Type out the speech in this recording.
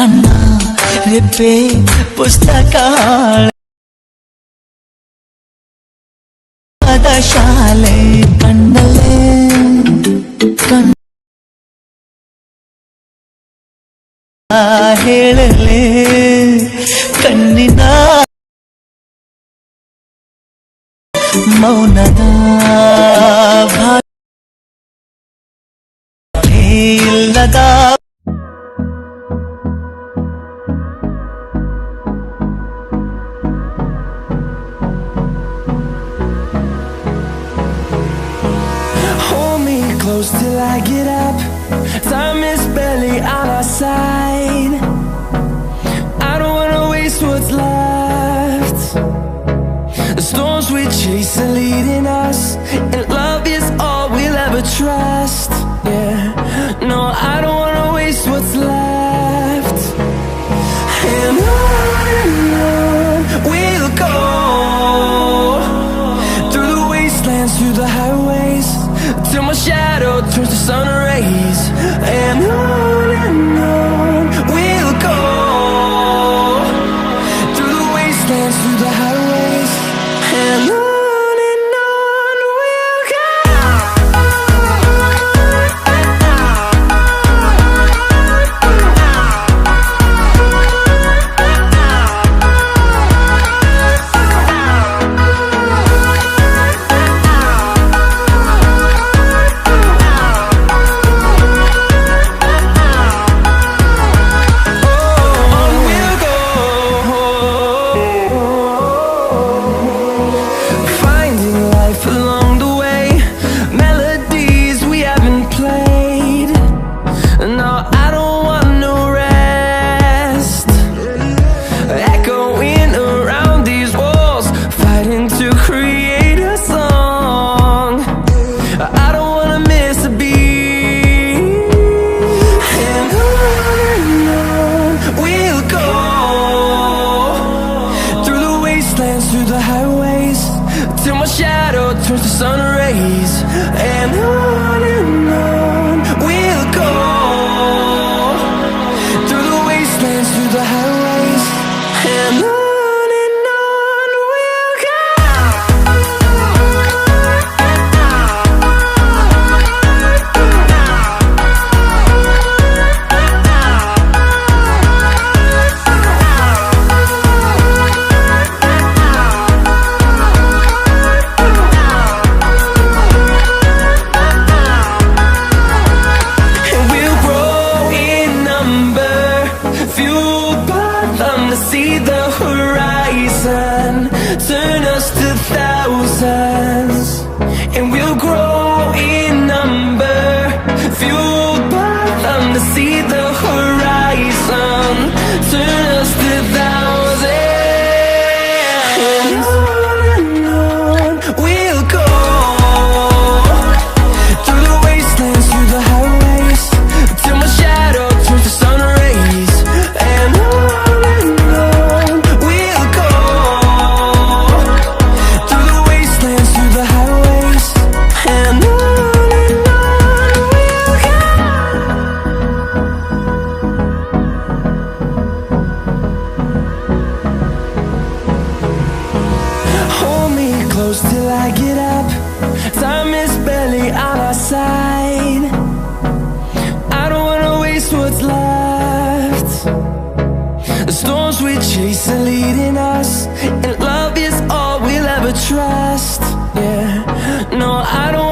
ನನ್ನ ರೆಪ್ಪೆ ಪುಸ್ತಕ ಶಾಲೆ ಕಣ್ಣಲ್ಲೇ ಹೇಳಲೆ ಕಣ್ಣಿನ ಮೌನದ ಇಲ್ಲದ Close till I get up. Time is barely on our side. I don't wanna waste what's left. The storms we chase are leading us, and love is all we'll ever trust. Yeah, no, I don't wanna waste what's left. And on we'll go, through the wastelands, through the highways, till my shadow turns to sun rays. And on we'll go, through the wastelands, through the highways. And on we'll go. Through the highways, till my shadow turns to sun rays. And on we'll go, through the wastelands, through the highways. And on we'll go. See the horizon, turn us to thousands, and we'll grow in number, fueled by them to see the horizon, turn us to thousands. And on we'll go, through the wastelands, through the highways, till my shadow turns to sun rays. And close till I get up. Time is barely on our side. I don't wanna waste what's left. The storms we chase are leading us, and love is all we'll ever trust. Yeah, no, I don't